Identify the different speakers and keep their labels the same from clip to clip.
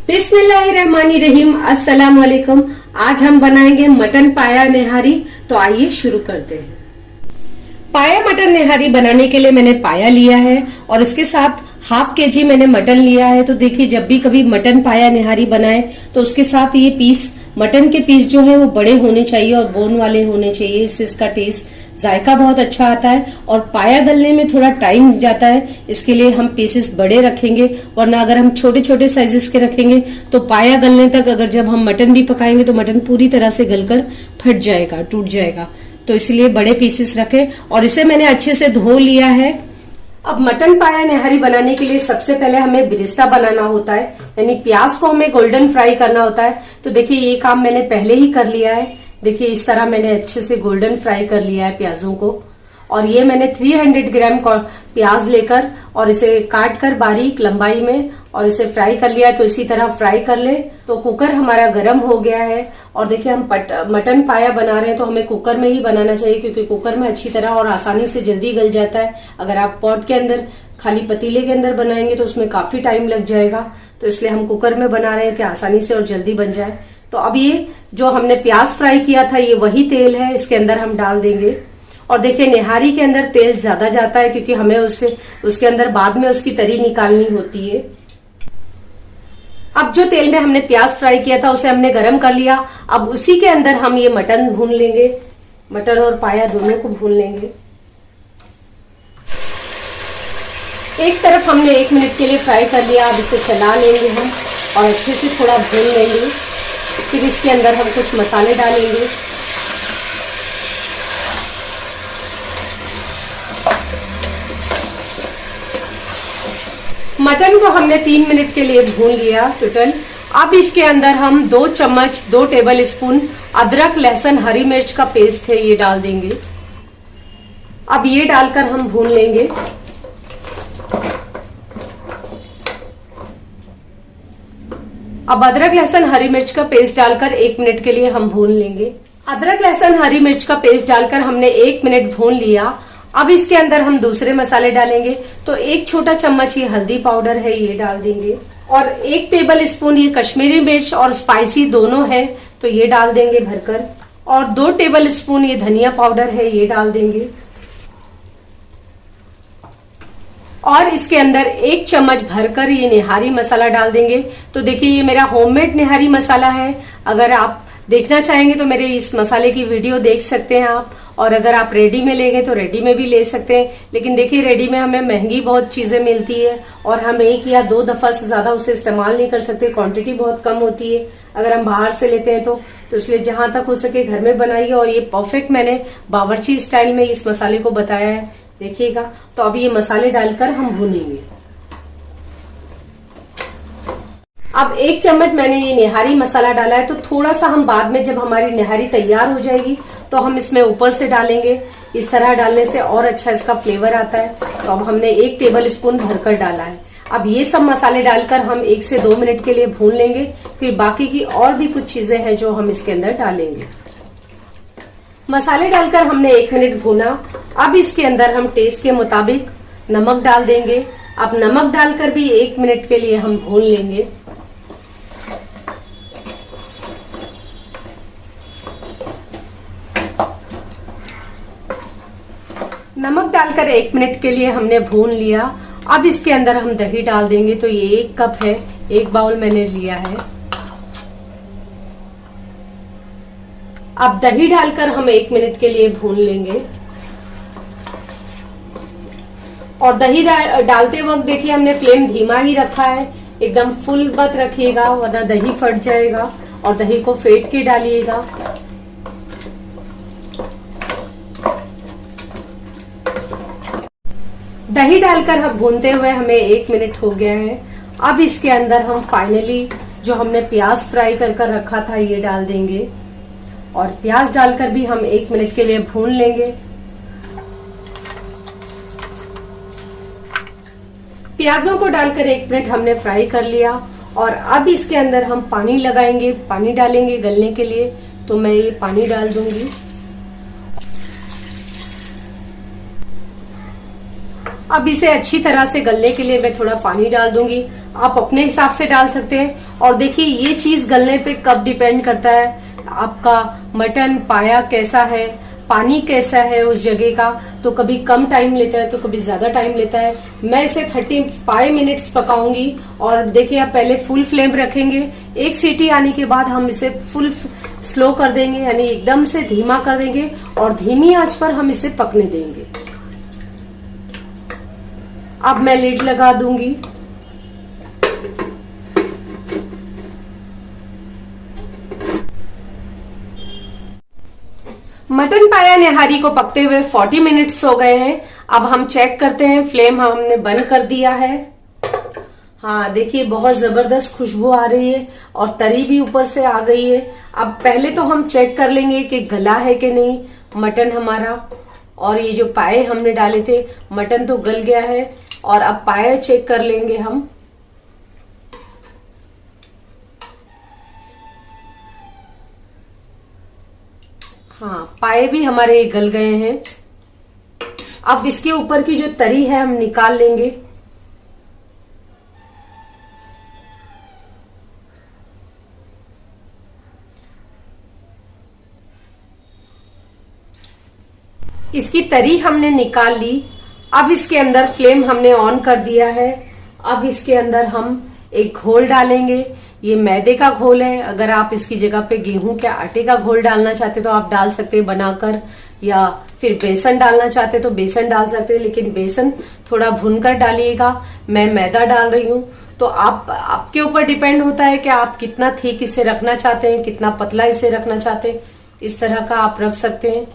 Speaker 1: बिस्मिल्लाहिर्रहमानिर्रहीम। अस्सलाम वालेकुम। आज हम बनाएंगे मटन पाया निहारी। तो आइए शुरू करते हैं। पाया मटन निहारी बनाने के लिए मैंने पाया लिया है और इसके साथ हाफ केजी मैंने मटन लिया है। तो देखिए, जब भी कभी मटन पाया निहारी बनाए तो उसके साथ ये पीस, मटन के पीस जो है वो बड़े होने चाहिए और बोन वाले होने चाहिए। इससे इसका टेस्ट, जायका बहुत अच्छा आता है और पाया गलने में थोड़ा टाइम जाता है, इसके लिए हम पीसेस बड़े रखेंगे। वरना अगर हम छोटे छोटे साइजेस के रखेंगे तो पाया गलने तक, अगर जब हम मटन भी पकाएंगे तो मटन पूरी तरह से गलकर फट जाएगा, टूट जाएगा। तो इसलिए बड़े पीसेस रखें। और इसे मैंने अच्छे से धो लिया है। अब मटन पाया निहारी बनाने के लिए सबसे पहले हमें बिरिस्ता बनाना होता है, यानी प्याज को हमें गोल्डन फ्राई करना होता है। तो देखिए, ये काम मैंने पहले ही कर लिया है। देखिए, इस तरह मैंने अच्छे से गोल्डन फ्राई कर लिया है प्याजों को। और ये मैंने 300 ग्राम प्याज लेकर और इसे काट कर बारीक लंबाई में और इसे फ्राई कर लिया है। तो इसी तरह फ्राई कर ले। तो कुकर हमारा गर्म हो गया है। और देखिए, हम मटन पाया बना रहे हैं तो हमें कुकर में ही बनाना चाहिए, क्योंकि कुकर में अच्छी तरह और आसानी से जल्दी गल जाता है। अगर आप पॉट के अंदर, खाली पतीले के अंदर बनाएंगे तो उसमें काफी टाइम लग जाएगा। तो इसलिए हम कुकर में बना रहे हैं कि आसानी से और जल्दी बन जाए। तो अब ये जो हमने प्याज फ्राई किया था, ये वही तेल है, इसके अंदर हम डाल देंगे। और देखिए, निहारी के अंदर तेल ज्यादा जाता है, क्योंकि हमें उसके अंदर बाद में उसकी तरी निकालनी होती है। अब जो तेल में हमने प्याज फ्राई किया था उसे हमने गरम कर लिया। अब उसी के अंदर हम ये मटन भून लेंगे, मटन और पाया दोनों को भून लेंगे। एक तरफ हमने 1 मिनट के लिए फ्राई कर लिया। अब इसे चला लेंगे हम और अच्छे से थोड़ा भून लेंगे। फिर इसके अंदर हम कुछ मसाले डालेंगे। मटन को हमने 3 मिनट के लिए भून लिया टोटल। अब इसके अंदर हम 2 टेबल स्पून अदरक, लहसुन, हरी मिर्च का पेस्ट है, ये डाल देंगे। अब ये डालकर हम भून लेंगे। अब अदरक, लहसुन, हरी मिर्च का पेस्ट डालकर 1 मिनट के लिए हम भून लेंगे। अदरक, लहसुन, हरी मिर्च का पेस्ट डालकर हमने 1 मिनट भून लिया। अब इसके अंदर हम दूसरे मसाले डालेंगे। तो 1 छोटा चम्मच ये हल्दी पाउडर है, ये डाल देंगे। और 1 टेबल स्पून ये कश्मीरी मिर्च और स्पाइसी दोनों है, तो ये डाल देंगे भरकर। और 2 टेबल स्पून ये धनिया पाउडर है, ये डाल देंगे। और इसके अंदर 1 चम्मच भरकर ये निहारी मसाला डाल देंगे। तो देखिए, ये मेरा होममेड निहारी मसाला है। अगर आप देखना चाहेंगे तो मेरे इस मसाले की वीडियो देख सकते हैं आप। और अगर आप रेडी में लेंगे तो रेडी में भी ले सकते हैं। लेकिन देखिए, रेडी में हमें महंगी बहुत चीजें मिलती है और हम 1 या 2 दफा से ज्यादा उसे इस्तेमाल नहीं कर सकते। क्वांटिटी बहुत कम होती है अगर हम बाहर से लेते हैं तो इसलिए जहां तक हो सके घर में बनाइए। और ये परफेक्ट मैंने बावर्ची स्टाइल में इस मसाले को बताया है, देखिएगा। तो अब ये मसाले डालकर हम भूनेंगे। अब 1 चम्मच मैंने ये निहारी मसाला डाला है। तो थोड़ा सा हम बाद में, जब हमारी निहारी तैयार हो जाएगी, तो हम इसमें ऊपर से डालेंगे। इस तरह डालने से और अच्छा इसका फ्लेवर आता है। तो अब हमने 1 टेबल स्पून भरकर डाला है। अब ये सब मसाले डालकर हम 1 से 2 मिनट के लिए भून लेंगे। फिर बाकी की और भी कुछ चीजें हैं जो हम इसके अंदर डालेंगे। मसाले डालकर हमने 1 मिनट भूना। अब इसके अंदर हम टेस्ट के मुताबिक नमक डाल देंगे। अब नमक डालकर भी 1 मिनट के लिए हम भून लेंगे। नमक डालकर 1 मिनट के लिए हमने भून लिया। अब इसके अंदर हम दही डाल देंगे। तो ये 1 कप है, 1 बाउल मैंने लिया है। अब दही डालकर हम 1 मिनट के लिए भून लेंगे। और दही डालते वक्त देखिए, हमने फ्लेम धीमा ही रखा है, एकदम फुल मत रखिएगा वरना दही फट जाएगा। और दही को फेंट के डालिएगा। दही डालकर हम भूनते हुए हमें 1 मिनट हो गया है। अब इसके अंदर हम फाइनली जो हमने प्याज फ्राई कर रखा था, ये डाल देंगे। और प्याज डालकर भी हम 1 मिनट के लिए भून लेंगे। प्याजों को डालकर 1 मिनट हमने फ्राई कर लिया। और अब इसके अंदर हम पानी लगाएंगे, पानी डालेंगे गलने के लिए। तो मैं ये पानी डाल दूंगी। अब इसे अच्छी तरह से गलने के लिए मैं थोड़ा पानी डाल दूंगी। आप अपने हिसाब से डाल सकते हैं। और देखिए ये चीज गलने पे कब डिपेंड करता है, आपका मटन पाया कैसा है, पानी कैसा है उस जगह का। तो कभी कम टाइम लेता है तो कभी ज्यादा टाइम लेता है। मैं इसे 35 मिनट्स पकाऊंगी। और देखिए आप पहले फुल फ्लेम रखेंगे, एक सीटी आने के बाद हम इसे फुल स्लो कर देंगे, यानी एकदम से धीमा कर देंगे और धीमी आंच पर हम इसे पकने देंगे। अब मैं लिड लगा दूंगी। मटन पाया निहारी को पकते हुए 40 मिनट्स हो गए हैं। अब हम चेक करते हैं, फ्लेम हमने बंद कर दिया है। हाँ देखिए बहुत जबरदस्त खुशबू आ रही है और तरी भी ऊपर से आ गई है। अब पहले तो हम चेक कर लेंगे कि गला है कि नहीं मटन हमारा। और ये जो पाए हमने डाले थे, मटन तो गल गया है। और अब पाए चेक कर लेंगे हम। हाँ पाए भी हमारे गल गए हैं। अब इसके ऊपर की जो तरी है हम निकाल लेंगे। इसकी तरी हमने निकाल ली। अब इसके अंदर फ्लेम हमने ऑन कर दिया है। अब इसके अंदर हम एक घोल डालेंगे। ये मैदे का घोल है। अगर आप इसकी जगह पे गेहूं के आटे का घोल डालना चाहते तो आप डाल सकते हैं बनाकर, या फिर बेसन डालना चाहते तो बेसन डाल सकते हैं, लेकिन बेसन थोड़ा भूनकर डालिएगा। मैं मैदा डाल रही हूँ। तो आपके ऊपर डिपेंड होता है कि आप कितना थिक इसे रखना चाहते हैं, कितना पतला इसे रखना चाहते हैं। इस तरह का आप रख सकते हैं।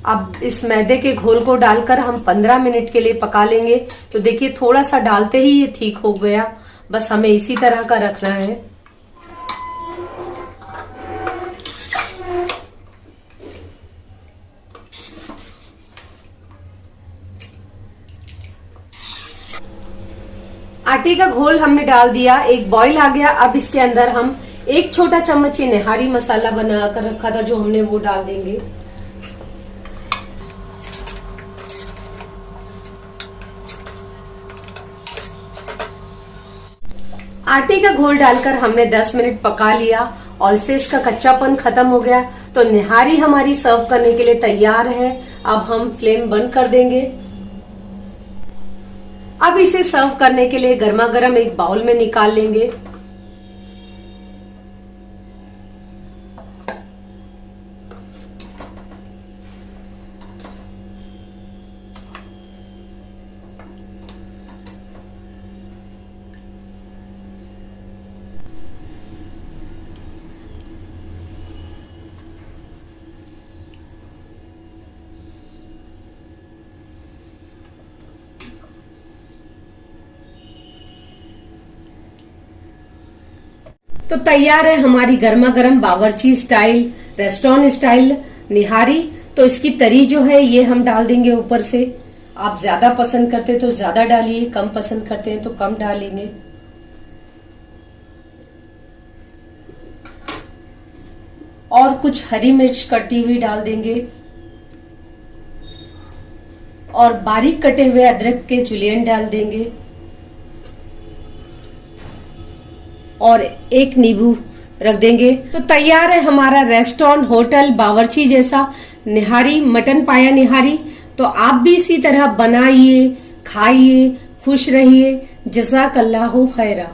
Speaker 1: अब इस मैदे के घोल को डालकर हम 15 मिनट के लिए पका लेंगे। तो देखिए थोड़ा सा डालते ही ये ठीक हो गया। बस हमें इसी तरह का रखना है। आटे का घोल हमने डाल दिया, एक बॉईल आ गया। अब इसके अंदर हम 1 छोटा चम्मच ये निहारी मसाला बनाकर रखा था जो हमने वो डाल देंगे। आटे का घोल डालकर हमने 10 मिनट पका लिया और इससे इसका कच्चापन खत्म हो गया। तो निहारी हमारी सर्व करने के लिए तैयार है। अब हम फ्लेम बंद कर देंगे। अब इसे सर्व करने के लिए गर्मा गर्म एक बाउल में निकाल लेंगे। तो तैयार है हमारी गर्मा गर्म बावर्ची स्टाइल, रेस्टोरेंट स्टाइल निहारी। तो इसकी तरी जो है ये हम डाल देंगे ऊपर से। आप ज्यादा पसंद करते तो ज्यादा डालिए, कम पसंद करते हैं तो कम डालेंगे। और कुछ हरी मिर्च कटी हुई डाल देंगे और बारीक कटे हुए अदरक के जुलियन डाल देंगे और एक नींबू रख देंगे। तो तैयार है हमारा रेस्टोरेंट होटल बावर्ची जैसा निहारी, मटन पाया निहारी। तो आप भी इसी तरह बनाइए, खाइए, खुश रहिए। जज़ाकल्लाहु खैरा।